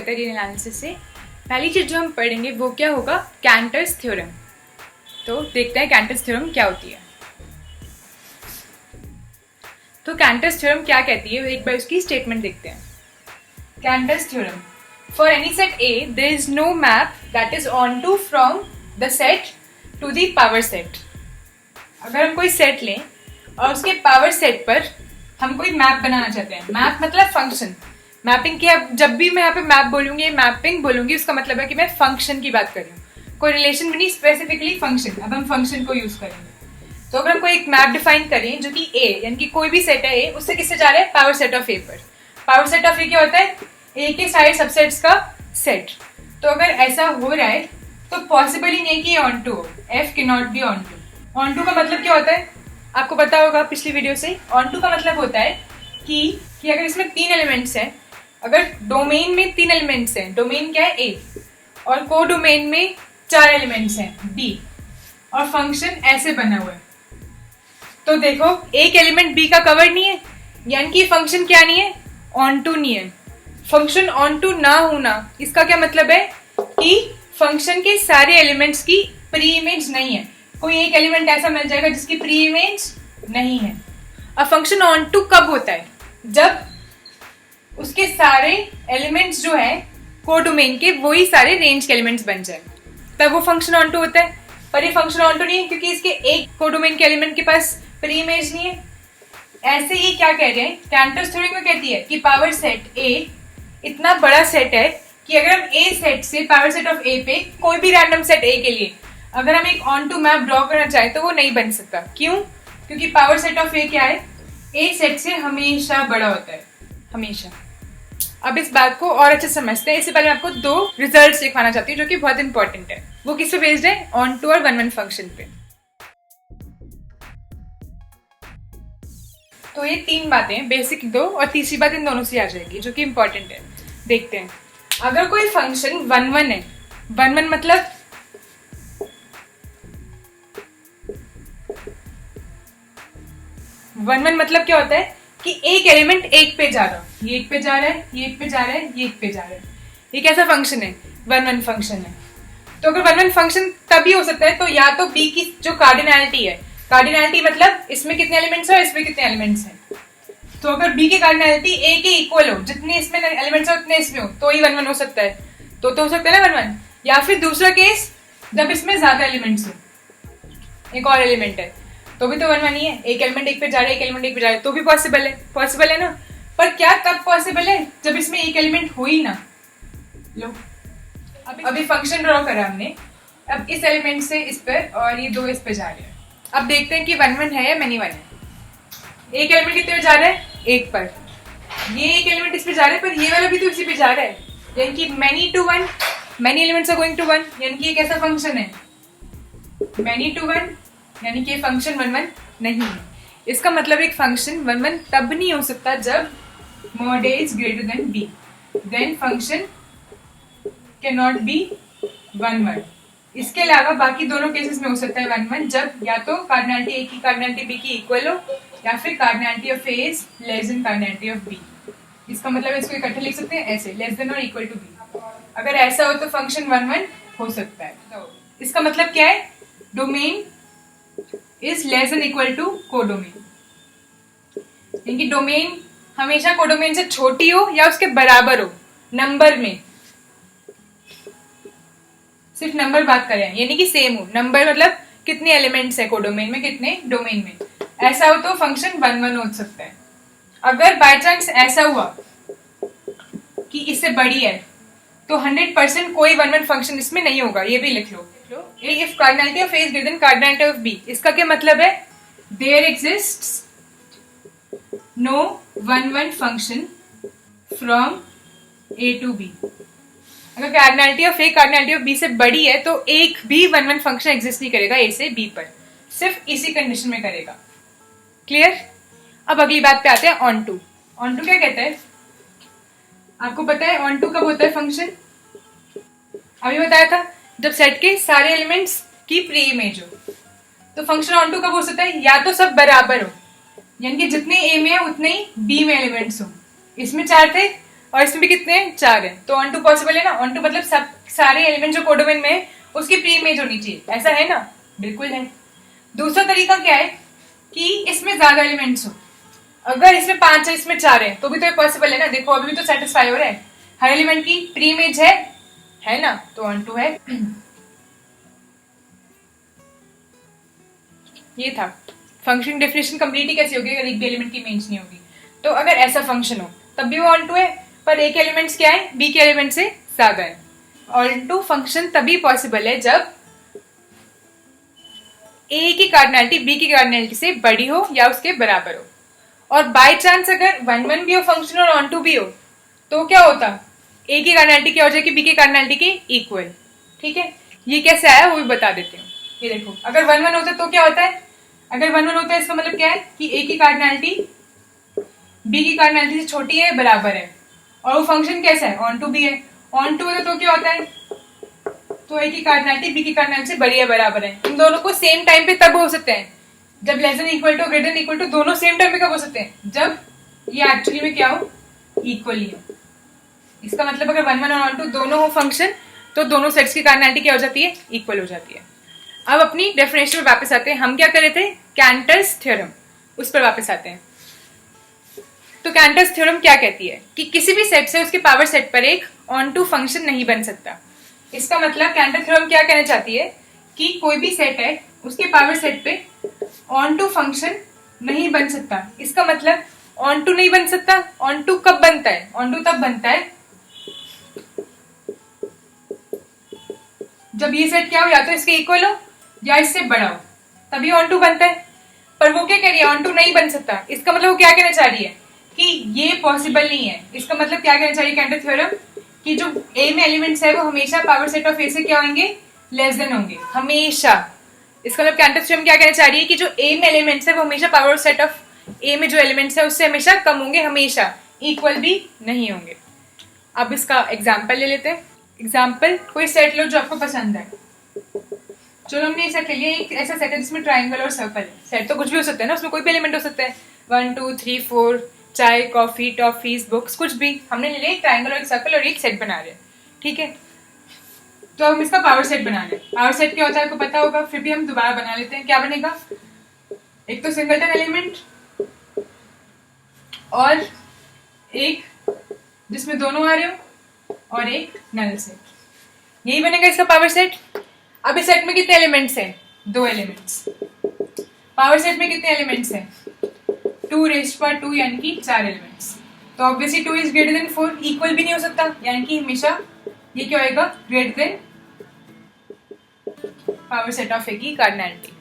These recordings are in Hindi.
क्राइटेरियन एनालिसिस से। पहली चीज़ जो हम पढ़ेंगे वो क्या होगा, कैंटर्स थ्योरम। तो देखते हैं कैंटर्स थ्योरम क्या होती है। तो कैंटर्स थ्योरम क्या कहती है, एक बार उसकी स्टेटमेंट देखते हैं। Cantor's theorem, for any set A there is no map that is onto from the set to the power set. अगर हम कोई सेट लें और उसके पावर सेट पर हम कोई मैप बनाना चाहते हैं, मैप मतलब फंक्शन, मैपिंग की, जब भी मैं यहाँ पे मैप बोलूंगी, मैपिंग बोलूंगी, उसका मतलब है कि मैं फंक्शन की बात कर रही हूँ, कोई रिलेशन भी नहीं, स्पेसिफिकली फंक्शन। अब हम फंक्शन को यूज करेंगे। तो अगर हम कोई एक मैप डिफाइन करें जो कि ए, यानी कि कोई भी सेट है ए, उससे किससे जा रहा है, पावर सेट ऑफ ए पर। पावर सेट ऑफ ए क्या होता है, ए के सारे सबसेट्स का सेट। तो अगर ऐसा हो रहा है तो पॉसिबल ही नहीं कि ऑन टू हो, F can not be onto. Onto का मतलब क्या होता है, आपको पता होगा पिछली वीडियो से। ऑन टू का मतलब होता है कि अगर इसमें 3 एलिमेंट्स हैं, अगर डोमेन में 3 एलिमेंट्स हैं, डोमेन क्या है ए, और को डोमेन में 4 एलिमेंट्स हैं बी, और फंक्शन ऐसे बना हुआ है, तो देखो एक एलिमेंट बी का कवर नहीं है, यानी कि फंक्शन क्या नहीं है, ऑन टू नहीं है। फंक्शन ऑन टू ना होना, इसका क्या मतलब है कि फंक्शन के सारे एलिमेंट्स की प्री इमेज नहीं है। कोई एक एलिमेंट ऐसा मिल जाएगा जिसकी प्री इमेज नहीं है। अब फंक्शन ऑन टू कब होता है, जब उसके सारे एलिमेंट्स जो है कोडोमेन के, वही सारे रेंज के एलिमेंट्स बन जाए, तब वो फंक्शन ऑन टू होता है। पर ये फंक्शन ऑन टू नहीं है क्योंकि इसके एक कोडोमेन के एलिमेंट के पास प्री इमेज नहीं है। ऐसे ही क्या कह रहे हैं, कैंटर्स थ्योरम में कहती है कि पावर सेट ए इतना बड़ा सेट है कि अगर हम ए सेट से पावर सेट ऑफ ए पे कोई भी रैंडम सेट ए के लिए अगर हम एक ऑन टू मैप ड्रॉ करना चाहें तो वो नहीं बन सकता। क्यों? क्योंकि पावर सेट ऑफ ए क्या है, ए सेट से हमेशा बड़ा होता है, हमेशा। अब इस बात को और अच्छे समझते हैं। इससे पहले मैं आपको 2 रिजल्ट्स दिखाना चाहती हूँ जो कि बहुत इंपॉर्टेंट है। वो किस पे बेस्ड है, ऑन टू और 1-1 फंक्शन पे। तो ये 3 बातें बेसिक 2, और तीसरी बात इन दोनों से आ जाएगी जो कि इंपॉर्टेंट है। देखते हैं, अगर कोई फंक्शन 1-1 है, 1-1 मतलब 1-1 मतलब क्या होता है कि एक एलिमेंट एक पे जा रहा है, ये एक पे जा रहा है, ये एक पे जा रहा है, ये एक पे जा रहा है। ये कैसा फंक्शन है, 1-1 फंक्शन है। तो अगर 1-1 फंक्शन तभी हो सकता है तो या तो बी की जो कार्डिनैलिटी है, कार्डिनैलिटी मतलब इसमें कितने एलिमेंट्स है और इसमें कितने एलिमेंट्स हैं, तो अगर बी की कार्डिनैलिटी ए के इक्वल हो, जितने इसमें एलिमेंट्स है उतने इसमें हो, तो ही 1-1 हो सकता है। तो हो सकता है ना 1-1। या फिर दूसरा केस, जब इसमें ज्यादा एलिमेंट्स हो, एक और एलिमेंट है, तो भी तो 1-1 ही है। एक एलिमेंट एक पे जा रहा है, एक एलिमेंट एक पे जा रहा है, तो भी पॉसिबल है, पॉसिबल है ना। पर क्या तब पॉसिबल है जब इसमें एक एलिमेंट हो ही ना। लो अभी फंक्शन ड्रॉ करा हमने, अब इस एलिमेंट से इस पर और ये 2 इस पे जा रहे हैं। अब देखते हैं कि 1-1 है या मैनी 1 है। एक एलिमेंट कितने पे जा रहा है, एक पर, ये एक एलिमेंट इस पे जा रहा है, पर ये वाला भी तो इसी पे जा रहा है, यानी कि many to 1, many elements are going to 1, यानी कि ये कैसा फंक्शन है, मैनी टू 1, यानी कि फंक्शन 1-1 नहीं है। इसका मतलब एक फंक्शन 1-1 तब नहीं हो सकता जब mod a is greater than b, then function cannot be 1-1। इसके अलावा बाकी दोनों केसेस में हो सकता है 1-1, जब या तो कार्डिनैलिटी ए की कार्डिनैलिटी बी की इक्वल हो, या फिर cardinality of A is less than cardinality of B. इसका मतलब इसको इकट्ठे लिख सकते हैं ऐसे, लेस देन और इक्वल टू बी। अगर ऐसा हो तो फंक्शन 1-1 हो सकता है। तो इसका मतलब क्या है, domain is less than equal to codomain, यानी कि डोमेन हमेशा कोडोमेन से छोटी हो या उसके बराबर हो नंबर में, सिर्फ नंबर बात करें, यानी कि सेम हो। नंबर मतलब कितने एलिमेंट्स है कोडोमेन में, कितने डोमेन में, ऐसा हो तो फंक्शन 1-1 हो सकता है। अगर बाय चांस ऐसा हुआ कि इससे बड़ी है तो 100% कोई 1-1 फंक्शन इसमें नहीं होगा। ये भी लिख लो, if cardinality of A is greater than cardinality of B, इसका क्या मतलब है, there exists no 1-1 function from A to B. अगर cardinality of A cardinality of B से बड़ी है तो एक भी 1-1 फंक्शन एग्जिस्ट नहीं करेगा ए से बी पर, सिर्फ इसी कंडीशन में करेगा। क्लियर? अब अगली बात पे आते हैं, ऑन टू। ऑन टू क्या कहता है, आपको पता है ऑन टू कब होता है फंक्शन, अभी बताया था, जब सेट के सारे एलिमेंट्स की प्री इमेज हो। तो फंक्शन ऑन टू कब हो सकता है, या तो सब बराबर हो, यानी कि जितने ए में है उतने ही बी में एलिमेंट्स हो। इसमें 4 थे और इसमें भी कितने हैं, 4 हैं, तो ऑन टू पॉसिबल है ना। ऑन टू मतलब सब सारे एलिमेंट जो कोडोमेन में है उसकी प्री इमेज होनी चाहिए, ऐसा है ना, बिल्कुल है। दूसरा तरीका क्या है कि इसमें ज्यादा एलिमेंट्स हो, अगर इसमें 5 है इसमें 4 है तो भी तो पॉसिबल है ना। देखो अभी भी तो सेटिस्फाई हो रहा है, हर एलिमेंट की प्री इमेज है ना, तो ऑन टू है। ये था फंक्शन डेफिनेशन। कंप्लीट ही कैसी होगी अगर एक भी एलिमेंट की इमेज नहीं होगी। तो अगर ऐसा फंक्शन हो तब भी वो ऑन टू है, पर ए के एलिमेंट्स क्या है, बी के एलिमेंट से ज्यादा है। ऑन टू फंक्शन तभी पॉसिबल है जब ए की कार्डिनैलिटी बी की कार्डिनैलिटी से बड़ी हो या उसके बराबर हो। और बाय चांस अगर 1 1 भी हो फंक्शन और ऑन टू भी हो तो क्या होता, ए की कार्डिनैलिटी क्या हो जाएगी, बी की कार्डिनैलिटी के इक्वल। ठीक है, ये कैसे आया वो भी बता देती हूँ। ये देखो अगर 1 1 होता है तो क्या होता है, अगर 1 1 होता है इसका मतलब क्या है कि ए की कार्डिनैलिटी बी की कार्डिनैलिटी से छोटी है, बराबर है, और वो फंक्शन कैसा है, ऑन टू भी है। ऑन टू है तो क्या होता है, तो ए की कार्डिनैलिटी बी की कार्डिनैलिटी से बड़ी है, बराबर है। इन दोनों को सेम टाइम पे तब हो सकते हैं जब less than equal to greater than equal to, दोनों सेम टाइम पे कब हो सकते हैं, जब ये एक्चुअली में क्या हो, इक्वल ही हो। इसका मतलब अगर 1 1 और ऑन टू दोनों हो फंक्शन तो दोनों सेट्स की कार्डिनैलिटी क्या हो जाती है, इक्वल हो जाती है। अब अपनी डेफिनेशन में वापस आते हैं। हम क्या कर रहे थे, कैंटर्स थ्योरम, उस पर वापस आते हैं। तो कैंटर्स थ्योरम क्या कहती है कि किसी भी सेट से उसके पावर सेट पर एक ऑन टू फंक्शन नहीं बन सकता। इसका मतलब कैंटर थ्योरम क्या कहना चाहती है कि कोई भी सेट है उसके पावर सेट पे ऑन टू फंक्शन नहीं बन सकता। इसका मतलब ऑन टू नहीं बन सकता, ऑन टू कब बनता है, ऑन टू तब बनता है जब ये सेट क्या हो, या तो इसके इक्वल हो या इससे बड़ा हो, तभी ऑन टू बनता है। पर वो क्या कह रही है, ऑन टू नहीं बन सकता। इसका मतलब वो क्या कहना चाह रही है कि ये पॉसिबल नहीं है। इसका मतलब क्या कहना चाहिए कैंटर थ्योरम, कि जो ए में एलिमेंट्स है वो हमेशा पावर सेट ऑफ ए से क्या होंगे, लेस देन होंगे, हमेशा। इसका मतलब कैंटर थ्योरम क्या कहना चाह रही है कि जो ए में एलिमेंट्स है वो हमेशा पावर सेट ऑफ ए में जो एलिमेंट्स है उससे हमेशा कम होंगे, हमेशा इक्वल भी नहीं होंगे। अब इसका एग्जाम्पल ले लेते हैं। एग्जाम्पल, कोई सेट लो जो आपको पसंद है। चलो हमने सेट ले लिया, एक ऐसा सेट है जिसमें ट्राइंगल और सर्कल है। सेट तो कुछ भी हो सकता है ना, उसमें कोई भी एलिमेंट हो सकता है, 1 2 3 4, चाय कॉफी टॉफीज बुक्स, कुछ भी। हमने ले लिया एक ट्राइंगल और एक सर्कल और एक सेट बना रहे हैं। ठीक है, तो हम इसका पावर सेट बना रहे हैं। पावर सेट क्या होता है आपको पता होगा, फिर भी हम दोबारा बना लेते हैं। क्या बनेगा, एक तो सिंगलटन एलिमेंट और एक जिसमें दोनों आ रहे हो और एक नल सेट, यही बनेगा इसका पावर सेट। अब इस सेट में कितने एलिमेंट्स हैं, 2 एलिमेंट्स। पावर सेट में कितने एलिमेंट्स हैं, 2⁻², यानी कि 4 एलिमेंट्स। तो obviously 2 is greater then 4, equal भी नहीं हो सकता, यानी कि हमेशा ये क्या होएगा, greater than power set of A की कार्डिनैलिटी।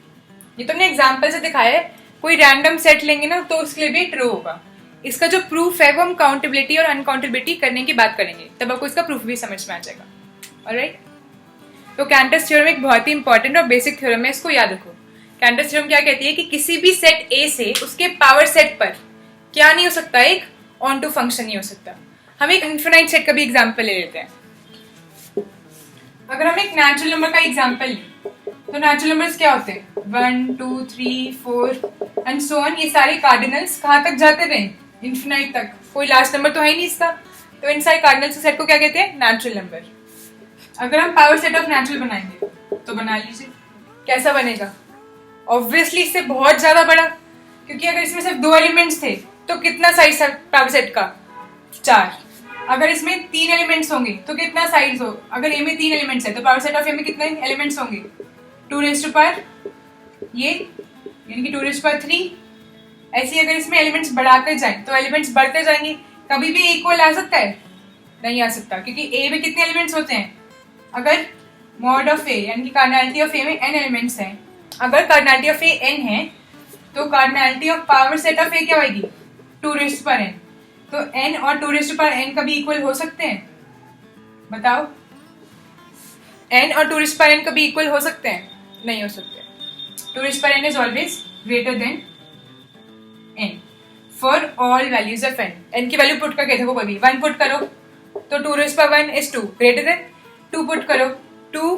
ये तो हमने एग्जांपल से दिखाया है, कोई रैंडम सेट लेंगे ना तो उसके लिए भी ट्रू होगा। इसका जो प्रूफ है वो हम काउंटेबिलिटी और अनकाउंटेबिलिटी करने की बात करेंगे, तब आपको इसका प्रूफ भी समझ में आ जाएगा। ऑलराइट, तो कैंटर्स थ्योरम एक बहुत ही इंपॉर्टेंट और बेसिक थ्योरम है, इसको याद रखो। कैंटर्स थ्योरम क्या कहती है कि किसी भी सेट ए से उसके पावर सेट पर क्या नहीं हो सकता, एक ऑन टू फंक्शन नहीं हो सकता। हम एक इन्फिनाइट सेट का भी एग्जांपल ले लेते हैं। अगर हम एक नेचुरल नंबर का एग्जांपल लें तो नेचुरल नंबर्स क्या होते हैं, 1 2 3 4 एंड सो ऑन। ये सारे कार्डिनल्स कहाँ तक जाते रहे, इन्फिनाइट तक, कोई लास्ट नंबर तो है ही नहीं इसका। तो इन सारे कार्डिनल्स के सेट को क्या कहते हैं, नेचुरल नंबर। अगर हम पावर सेट ऑफ नेचुरल बनाएंगे तो बना लीजिए, कैसा बनेगा, ऑब्वियसली इससे बहुत ज्यादा बड़ा, क्योंकि अगर इसमें सिर्फ 2 एलिमेंट्स थे तो कितना साइज था पावर सेट का, 4। अगर इसमें 3 एलिमेंट्स होंगे तो कितना साइज हो, अगर ए में 3 एलिमेंट्स है तो पावर सेट ऑफ ए में कितने एलिमेंट्स होंगे, 2⁻, ये यानी कि 2⁻3। ऐसे अगर इसमें एलिमेंट्स बढ़ाते जाए तो एलिमेंट्स बढ़ते जाएंगे, कभी भी इक्वल आ सकता है, नहीं आ सकता, क्योंकि ए में कितने एलिमेंट्स होते हैं, अगर मॉड ऑफ ए यानी कि कार्डिनैलिटी ऑफ ए में n एलिमेंट्स हैं, अगर कार्डिनैलिटी ऑफ ए n है तो cardinality of power set of A क्या होगी, 2⁻n। तो n और 2⁻n कभी इक्वल हो सकते हैं, बताओ, n और 2⁻n कभी इक्वल हो सकते हैं, नहीं हो सकते। 2⁻n is always greater than n for all values of n। n की वैल्यू पुट करके देखो, कभी 1 पुट करो तो 2⁻1 इज 2, ग्रेटर देन 2 पुट करो, 2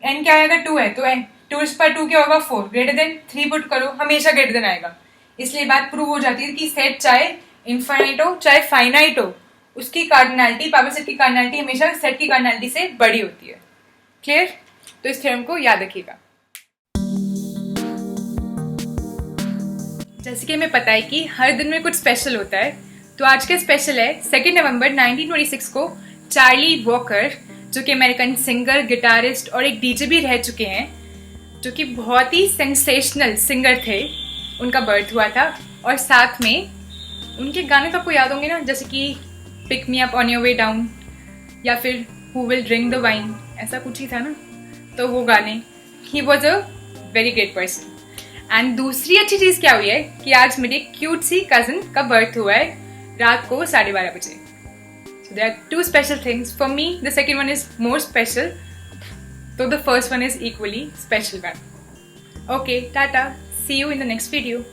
n क्या आएगा, 2 है तो n 2⁻2 क्या होगा, 4, ग्रेटर देन 3 पुट करो, हमेशा ग्रेटर देन आएगा। इसलिए बात प्रूव हो जाती है कि सेट चाहे इनफाइनाइट हो चाहे फाइनाइट हो, उसकी कार्डिनैलिटी, पावर सेट की कार्डिनैलिटी हमेशा सेट की कार्डिनैलिटी से बड़ी होती है। क्लियर? तो इस थ्योरम को याद रखिएगा। जैसे कि हमें पता है कि हर दिन में कुछ स्पेशल होता है, तो आज का स्पेशल है 2 नवंबर 1926 को चार्ली वॉकर, जो कि अमेरिकन सिंगर, गिटारिस्ट और एक डीजे भी रह चुके हैं, जो कि बहुत ही सेंसेशनल सिंगर थे, उनका बर्थ हुआ था। और साथ में उनके गाने तो आपको याद होंगे ना, जैसे कि pick me up on your way down या फिर who will drink the wine, ऐसा कुछ ही था ना, तो वो गाने। He was a very great person. And दूसरी अच्छी चीज़ क्या हुई है कि आज मेरे क्यूट सी कज़न का बर्थ हुआ है रात को 12:30 बजे। So there are two special things. For me, the second one is more special, though the first one is equally special one. Okay, tata. See you in the next video.